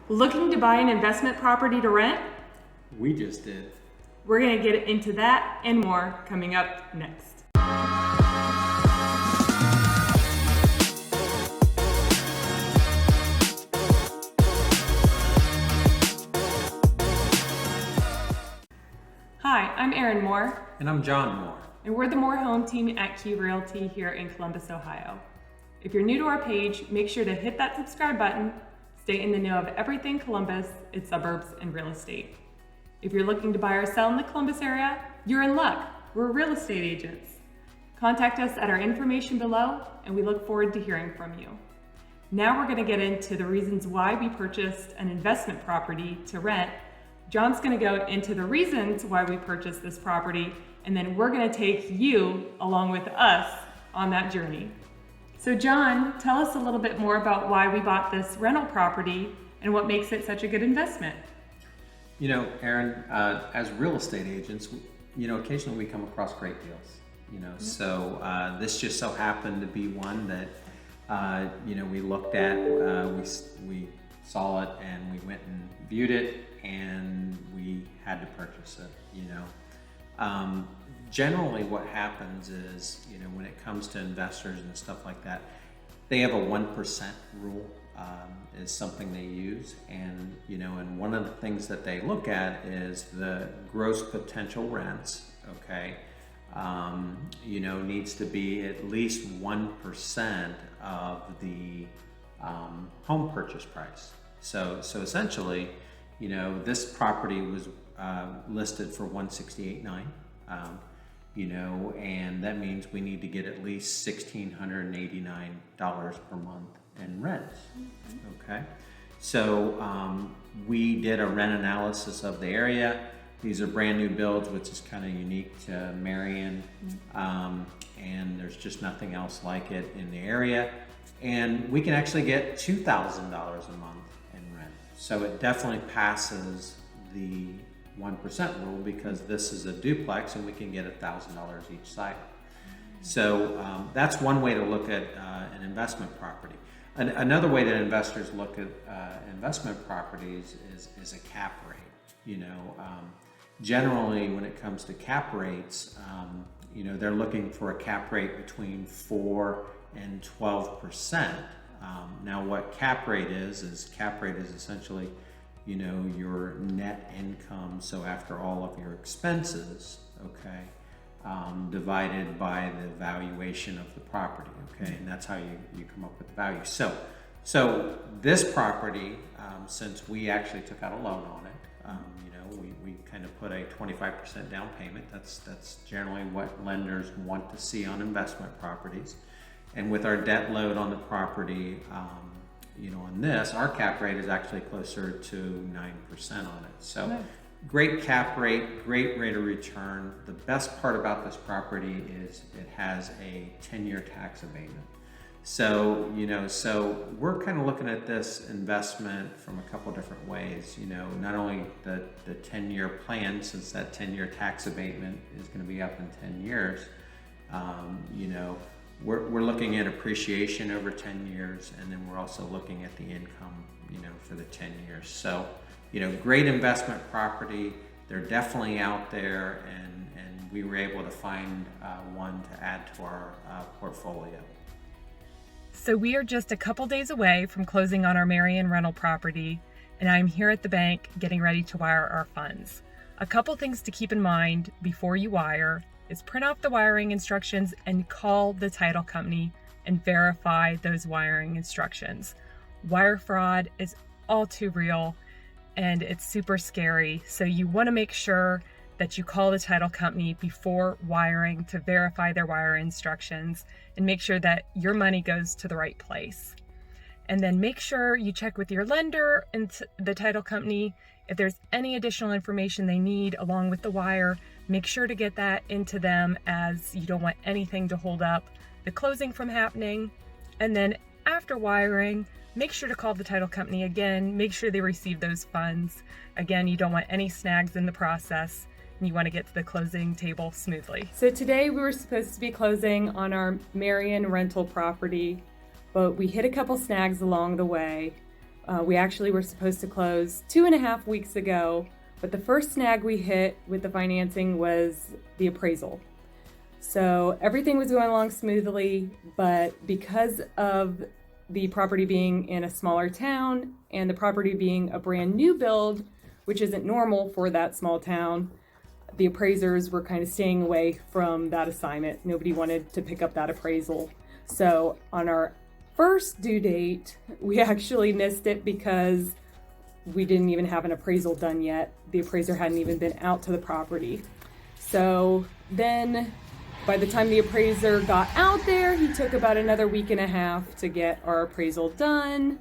Looking to buy an investment property to rent? We just did. We're going to get into that and more coming up next. Hi, I'm Erin Moore. And I'm John Moore. And we're the Moore Home Team at Key Realty here in Columbus, Ohio. If you're new to our page, make sure to hit that subscribe button. Stay in the know of everything Columbus, its suburbs, and real estate. If you're looking to buy or sell in the Columbus area, you're in luck. We're real estate agents. Contact us at our information below, and we look forward to hearing from you. Now we're going to get into the reasons why we purchased an investment property to rent. John's going to go into the reasons why we purchased this property, and then we're going to take you along with us on that journey. So John, tell us a little bit more about why we bought this rental property and what makes it such a good investment. You know, Erin, as real estate agents, occasionally we come across great deals. So this just so happened to be one that, we looked at, we saw it, and we went and viewed it, and we had to purchase it. Generally what happens is, when it comes to investors and stuff like that, they have a 1% rule is something they use. And, and one of the things that they look at is the gross potential rents, okay, needs to be at least 1% of the home purchase price. So essentially, this property was listed for $168,900. And that means we need to get at least $1,689 per month in rents. Okay, so we did a rent analysis of the area. These are brand new builds, which is kind of unique to Marion, and there's just nothing else like it in the area. And we can actually get $2,000 a month in rent. So it definitely passes the 1% rule because this is a duplex and we can get $1,000 each side. So that's one way to look at an investment property. Another way that investors look at investment properties is a cap rate. Generally when it comes to cap rates, they're looking for a cap rate between 4 and 12%. Now what cap rate is essentially your net income, so after all of your expenses, okay, divided by the valuation of the property, okay, and that's how you come up with the value. So this property, since we actually took out a loan on it, we kind of put a 25% down payment. That's generally what lenders want to see on investment properties, and with our debt load on the property, on this, our cap rate is actually closer to 9% on it. So nice. Great cap rate, great rate of return. The best part about this property is it has a 10-year tax abatement. So, so we're kind of looking at this investment from a couple different ways. Not only the 10-year plan, since that 10-year tax abatement is going to be up in 10 years, we're looking at appreciation over 10 years, and then we're also looking at the income, for the 10 years. So, great investment property. They're definitely out there, and we were able to find one to add to our portfolio. So we are just a couple days away from closing on our Marion rental property, and I'm here at the bank getting ready to wire our funds. A couple things to keep in mind before you wire is print off the wiring instructions and call the title company and verify those wiring instructions. Wire fraud is all too real and it's super scary. So you want to make sure that you call the title company before wiring to verify their wire instructions and make sure that your money goes to the right place. And then make sure you check with your lender and the title company if there's any additional information they need along with the wire. Make sure to get that into them, as you don't want anything to hold up the closing from happening. And then after wiring, make sure to call the title company again. Make sure they receive those funds. Again, you don't want any snags in the process, and you want to get to the closing table smoothly. So today we were supposed to be closing on our Marion rental property, but we hit a couple snags along the way. We actually were supposed to close 2.5 weeks ago, but the first snag we hit with the financing was the appraisal. So everything was going along smoothly, but because of the property being in a smaller town and the property being a brand new build, which isn't normal for that small town, the appraisers were kind of staying away from that assignment. Nobody wanted to pick up that appraisal. So on our first due date, we actually missed it because we didn't even have an appraisal done yet. The appraiser hadn't even been out to the property. So then by the time the appraiser got out there, he took about another 1.5 weeks to get our appraisal done.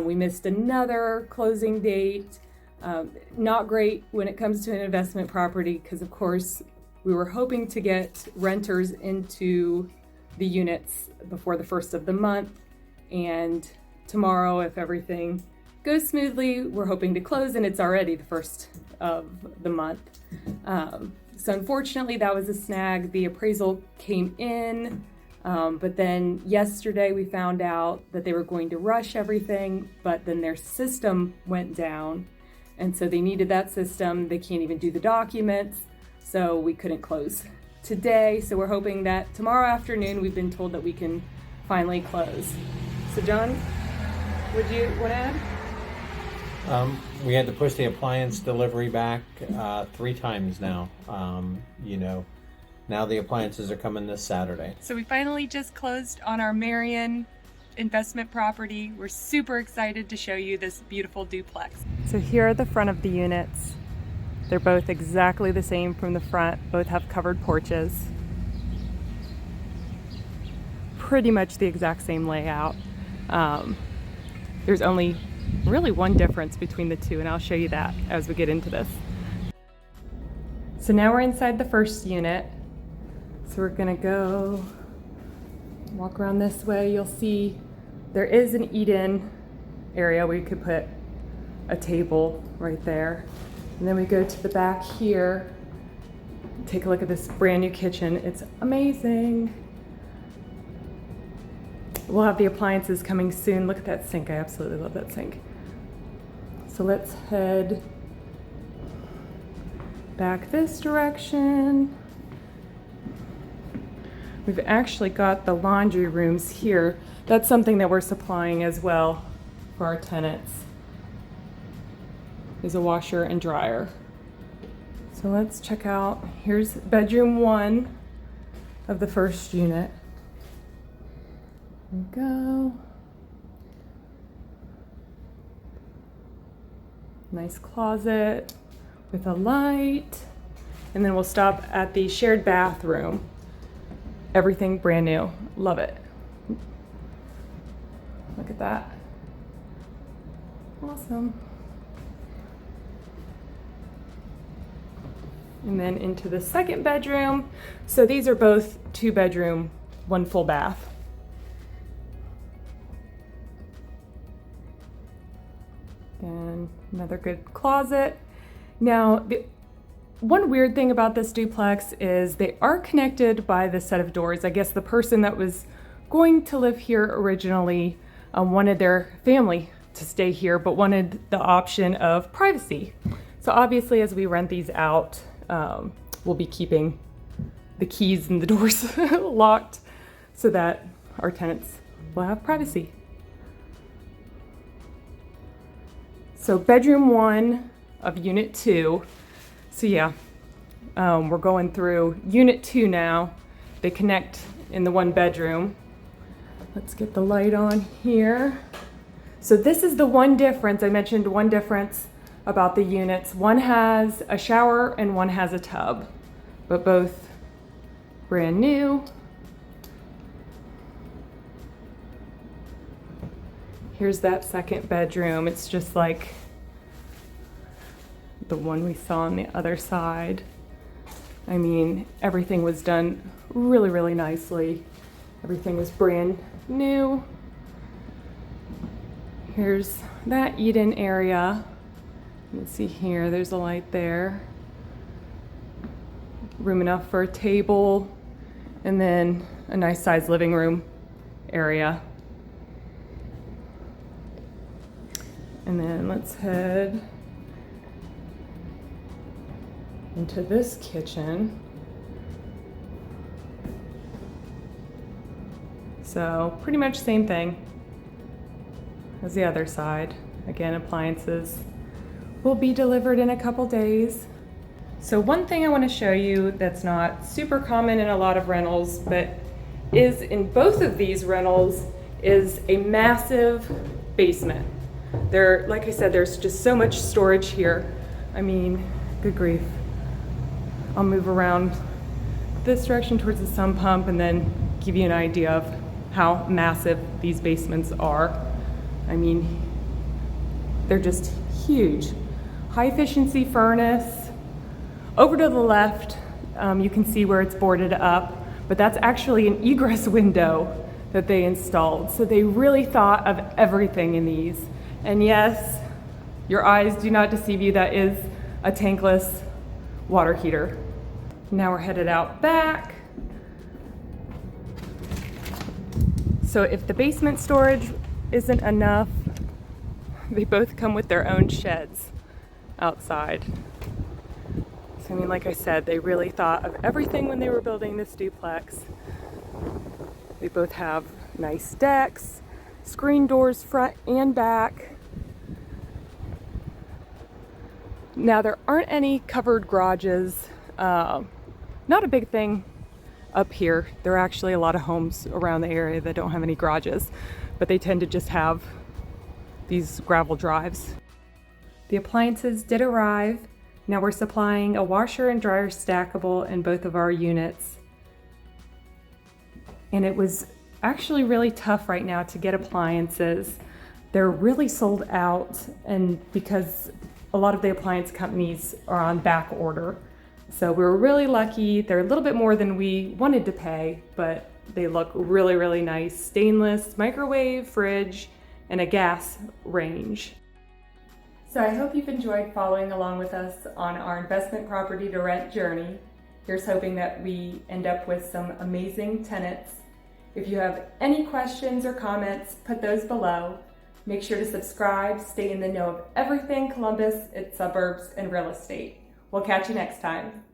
We missed another closing date. Not great when it comes to an investment property because, of course, we were hoping to get renters into the units before the first of the month. And tomorrow, if everything goes smoothly, we're hoping to close, and it's already the first of the month. So unfortunately, that was a snag. The appraisal came in, but then yesterday we found out that they were going to rush everything, but then their system went down. And so they needed that system. They can't even do the documents, so we couldn't close today. So we're hoping that tomorrow afternoon, we've been told that we can finally close. So John, would you want to add? We had to push the appliance delivery back 3 times now. Now the appliances are coming this Saturday. So we finally just closed on our Marion investment property. We're super excited to show you this beautiful duplex. So here are the front of the units. They're both exactly the same from the front. Both have covered porches. Pretty much the exact same layout. There's only really one difference between the two, and I'll show you that as we get into this. So now we're inside the first unit. So we're gonna go walk around this way. You'll see there is an eat-in area where you could put a table right there. And then we go to the back here. Take a look at this brand new kitchen. It's amazing. We'll have the appliances coming soon. Look at that sink. I absolutely love that sink. So let's head back this direction. We've actually got the laundry rooms here. That's something that we're supplying as well for our tenants. Is a washer and dryer. So let's check out, here's bedroom 1 of the first unit. There we go. Nice closet with a light. And then we'll stop at the shared bathroom. Everything brand new. Love it. Look at that. Awesome. And then into the second bedroom. So these are both 2-bedroom, 1 full bath. And another good closet. Now, the one weird thing about this duplex is they are connected by the set of doors. I guess the person that was going to live here originally wanted their family to stay here, but wanted the option of privacy. So obviously, as we rent these out, we'll be keeping the keys and the doors locked so that our tenants will have privacy. So bedroom 1 of unit 2. So yeah, we're going through unit 2 now. They connect in the 1 bedroom. Let's get the light on here. So this is the one difference. I mentioned one difference about the units. One has a shower and one has a tub, but both brand new. Here's that second bedroom. It's just like the one we saw on the other side. I mean, everything was done really, really nicely. Everything was brand new. Here's that eat-in area. You can see here, there's a light there. Room enough for a table, and then a nice sized living room area. And then let's head into this kitchen. So pretty much same thing as the other side. Again, appliances will be delivered in a couple days. So one thing I want to show you that's not super common in a lot of rentals, but is in both of these rentals, is a massive basement. Like I said, there's just so much storage here. I mean, good grief. I'll move around this direction towards the sump pump and then give you an idea of how massive these basements are. I mean, they're just huge. High efficiency furnace. Over to the left, you can see where it's boarded up, but that's actually an egress window that they installed. So they really thought of everything in these. And yes, your eyes do not deceive you, that is a tankless water heater. Now we're headed out back. So if the basement storage isn't enough, they both come with their own sheds outside. So, I mean, like I said, they really thought of everything when they were building this duplex. They both have nice decks, screen doors front and back. Now, there aren't any covered garages. Not a big thing up here. There are actually a lot of homes around the area that don't have any garages, but they tend to just have these gravel drives. The appliances did arrive. Now we're supplying a washer and dryer stackable in both of our units. And it was actually really tough right now to get appliances. They're really sold out, and because a lot of the appliance companies are on back order. So we were really lucky. They're a little bit more than we wanted to pay, but they look really, really nice. Stainless, microwave, fridge, and a gas range. So I hope you've enjoyed following along with us on our investment property to rent journey. Here's hoping that we end up with some amazing tenants. If you have any questions or comments, put those below. Make sure to subscribe, stay in the know of everything Columbus, its suburbs, and real estate. We'll catch you next time.